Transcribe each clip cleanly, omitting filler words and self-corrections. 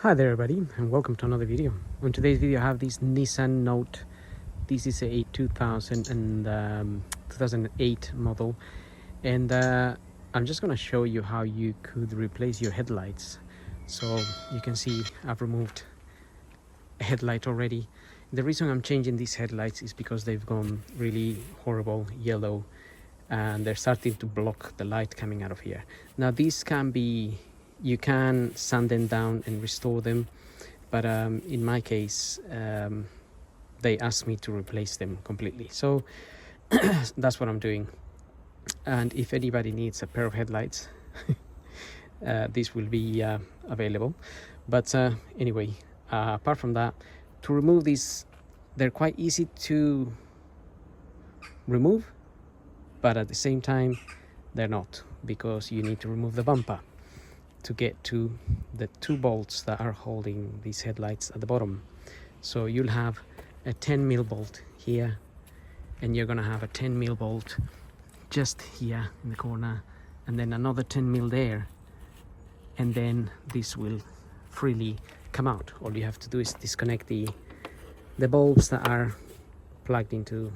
Hi there everybody, and welcome to another video. On today's video I have this Nissan Note. This is a 2008 model, and I'm just going to show you how you could replace your headlights. So you can see I've removed a headlight already. The reason I'm changing these headlights is because they've gone really horrible yellow and they're starting to block the light coming out of here. Now these can be, you can sand them down and restore them, but in my case they asked me to replace them completely, so that's what I'm doing. And if anybody needs a pair of headlights, this will be available. But anyway, apart from that, to remove these, they're quite easy to remove, but at the same time they're not, because you need to remove the bumper to get to the two bolts that are holding these headlights at the bottom. So you'll have a 10mm bolt here, and you're gonna have a 10mm bolt just here in the corner, and then another 10mm there, and then this will freely come out. All you have to do is disconnect the bulbs that are plugged into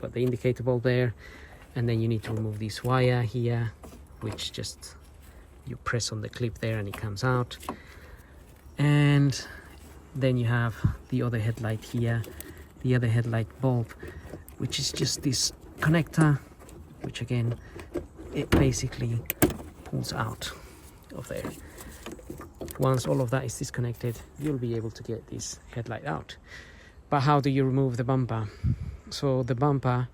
the indicator bulb there, and then you need to remove this wire here, which just you press on the clip there and it comes out. And then you have the other headlight here, the other headlight bulb, which is just this connector, which again it basically pulls out of there. Once all of that is disconnected, you'll be able to get this headlight out. But how do you remove the bumper? So the bumper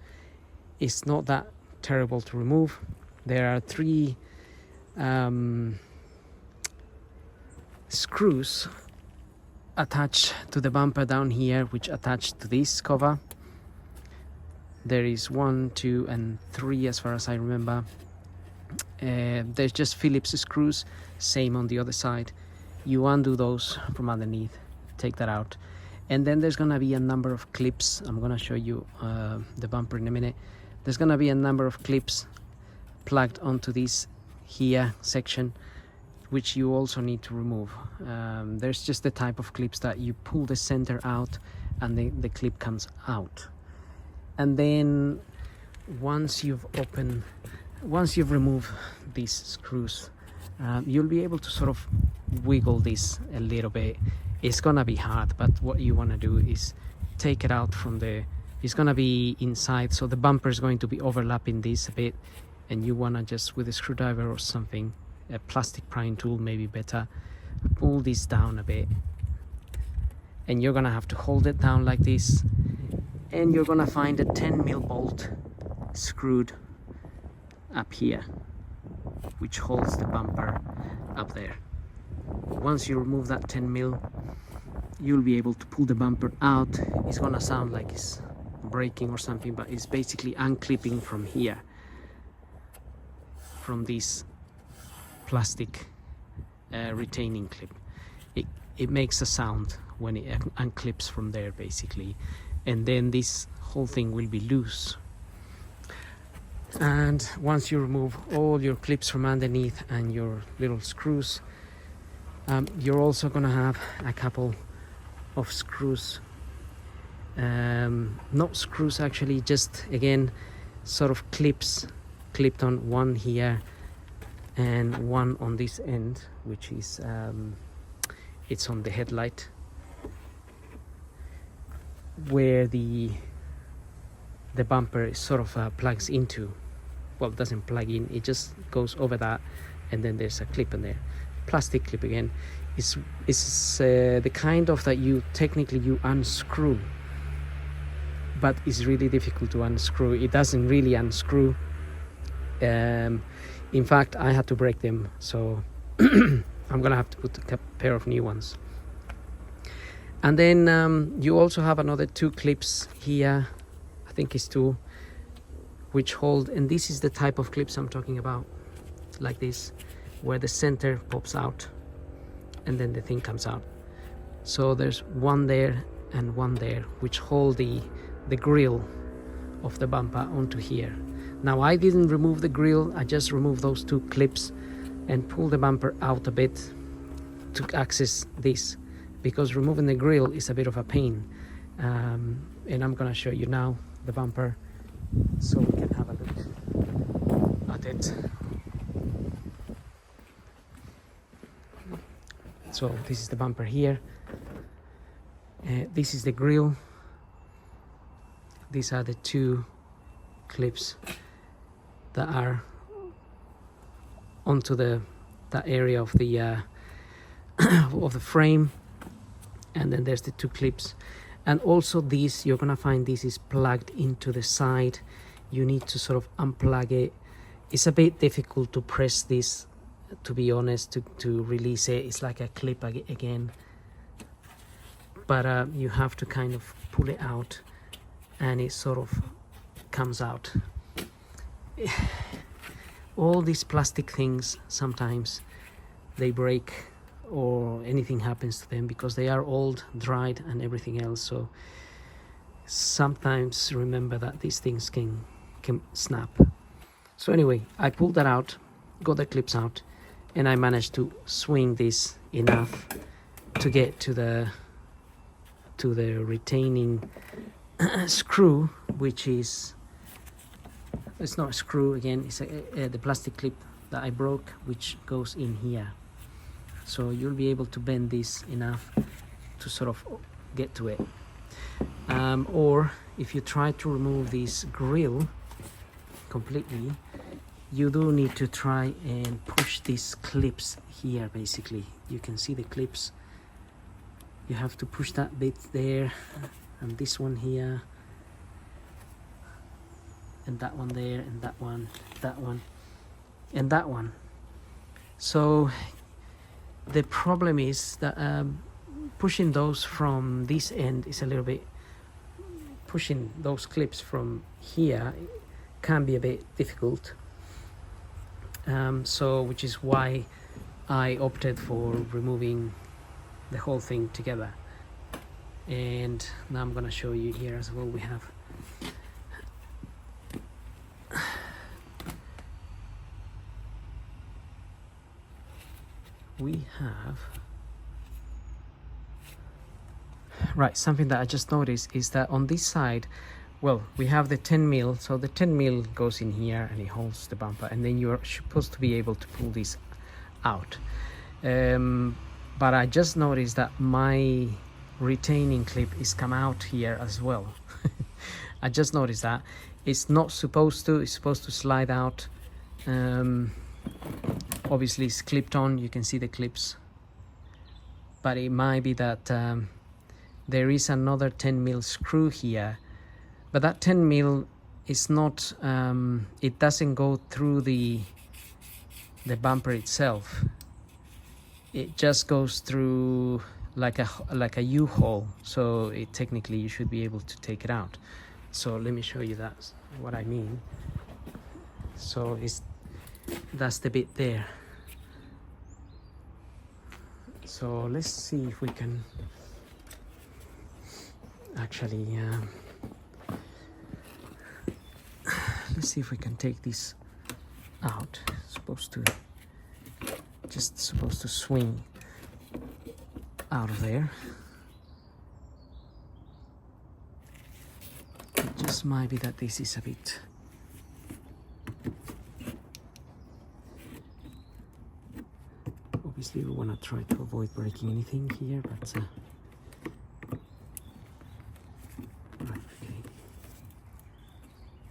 is not that terrible to remove. There are three screws attached to the bumper down here, which attach to this cover. There is 1, 2, and 3 as far as I remember. There's just Phillips screws, same on the other side. You undo those from underneath, take that out, and then there's gonna be a number of clips. I'm gonna show you the bumper in a minute. There's gonna be a number of clips plugged onto this here section, which you also need to remove. There's just the type of clips that you pull the center out and the clip comes out. And then once you've removed these screws, you'll be able to sort of wiggle this a little bit. It's gonna be hard, but what you want to do is take it out from it's gonna be inside, so the bumper is going to be overlapping this a bit, and you want to just, with a screwdriver or something, a plastic prying tool maybe better, pull this down a bit, and you're gonna have to hold it down like this, and you're gonna find a 10mm bolt screwed up here, which holds the bumper up there. Once you remove that 10mm, you'll be able to pull the bumper out. It's gonna sound like it's breaking or something, but it's basically unclipping from here, from this plastic retaining clip. It makes a sound when it unclips from there basically, and then this whole thing will be loose. And once you remove all your clips from underneath and your little screws, you're also gonna have a couple of screws, not screws actually, just again sort of clips clipped on, one here and one on this end, which is it's on the headlight where the bumper sort of plugs into. Well, it doesn't plug in, it just goes over that, and then there's a clip in there, plastic clip again. It's the kind of that you technically unscrew, but it's really difficult to unscrew. It doesn't really unscrew. In fact, I had to break them, so I'm gonna have to put a pair of new ones. And then you also have another 2 clips here, I think it's 2, which hold, and this is the type of clips I'm talking about, like this, where the center pops out and then the thing comes out. So there's one there and one there, which hold the grill of the bumper onto here. Now I didn't remove the grill, I just removed those 2 clips and pulled the bumper out a bit, to access this, because removing the grill is a bit of a pain. And I'm gonna show you now the bumper so we can have a look at it. So this is the bumper here. This is the grill. These are the two clips that are onto that area of the of the frame, and then there's the two clips. And also this, you're gonna find this is plugged into the side. You need to sort of unplug it. It's a bit difficult to press this, to be honest, to release it. It's like a clip again, but you have to kind of pull it out and it sort of comes out. All these plastic things, sometimes they break or anything happens to them because they are old, dried and everything else. So sometimes remember that these things can snap. So anyway, I pulled that out, got the clips out, and I managed to swing this enough to get to the retaining screw, which is, it's not a screw again, it's the plastic clip that I broke, which goes in here. So you'll be able to bend this enough to sort of get to it. Or if you try to remove this grill completely, you do need to try and push these clips here. Basically, you can see the clips. You have to push that bit there, and this one here, and that one there, and that one, and that one. So the problem is that pushing those from this end is a little bit, pushing those clips from here can be a bit difficult. So which is why I opted for removing the whole thing together. And now I'm gonna show you here as well. We have right, something that I just noticed is that on this side, well, we have the 10 mil, so the 10 mil goes in here and it holds the bumper, and then you're supposed to be able to pull this out. But I just noticed that my retaining clip is come out here as well. I just noticed that it's not supposed to, it's supposed to slide out. Obviously it's clipped on, you can see the clips, but it might be that there is another 10 mil screw here, but that 10 mil is not, it doesn't go through the bumper itself. It just goes through like a U-hole, so technically you should be able to take it out. So let me show you that's what I mean. So that's the bit there. So let's see if we can actually let's see if we can take this out. Supposed to swing out of there. It just might be that this is a bit, obviously we want to try to avoid breaking anything here, but right,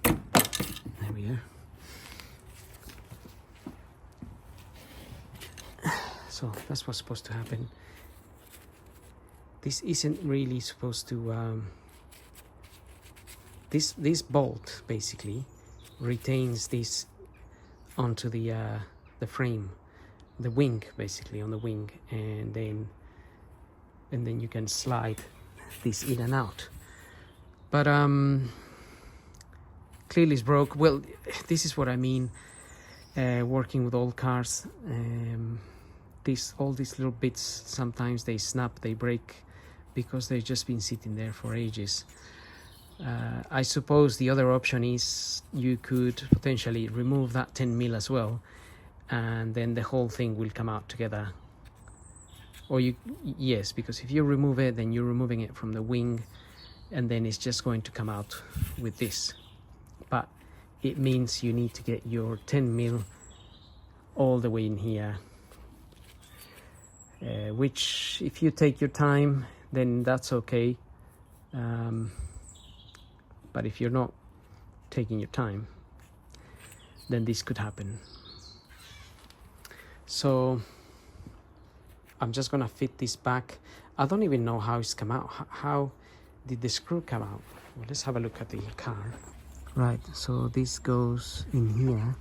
okay. There we are. So that's what's supposed to happen. This isn't really supposed to, this bolt basically retains this onto the frame, the wing, basically on the wing, and then you can slide this in and out. But clearly it's broke. Well, this is what I mean, working with old cars. All these little bits, sometimes they snap, they break, because they've just been sitting there for ages. I suppose the other option is you could potentially remove that 10 mil as well, and then the whole thing will come out together or yes, because if you remove it, then you're removing it from the wing, and then it's just going to come out with this. But it means you need to get your 10 mil all the way in here, which if you take your time, then that's okay. But if you're not taking your time, then this could happen. So I'm just gonna fit this back. I don't even know how it's come out. How did the screw come out? Well, let's have a look at the car. Right, so this goes in here.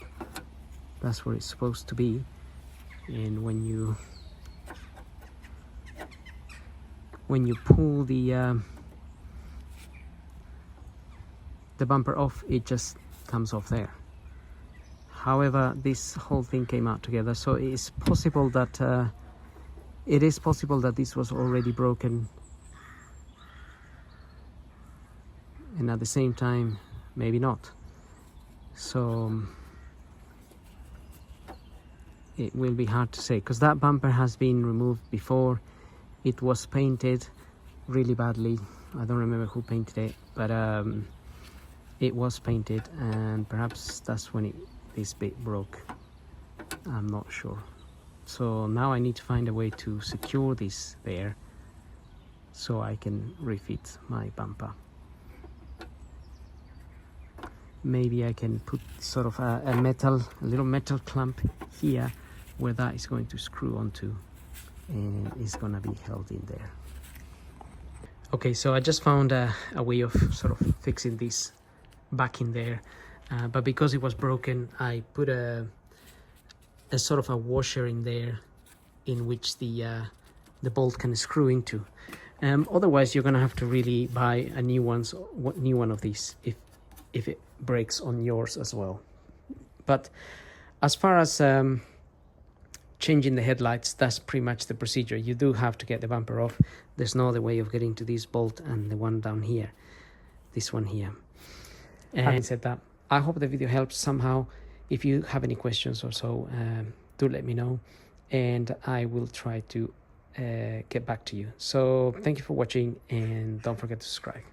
That's where it's supposed to be. And when you pull the bumper off, it just comes off there. However, this whole thing came out together, so it is possible that this was already broken, and at the same time maybe not. So it will be hard to say, because that bumper has been removed before. It was painted really badly. I don't remember who painted it, but it was painted, and perhaps that's when this bit broke. I'm not sure. So now I need to find a way to secure this there so I can refit my bumper. Maybe I can put sort of a little metal clamp here where that is going to screw onto, and it's gonna be held in there. Okay, so I just found a way of sort of fixing this back in there, but because it was broken, I put a sort of a washer in there in which the bolt can screw into. Otherwise, you're gonna have to really buy a new one of these if it breaks on yours as well. But as far as changing the headlights, that's pretty much the procedure. You do have to get the bumper off. There's no other way of getting to this bolt and the one down here, this one here. And having said that, I hope the video helps somehow. If you have any questions or so, do let me know, and I will try to get back to you. So thank you for watching, and don't forget to subscribe.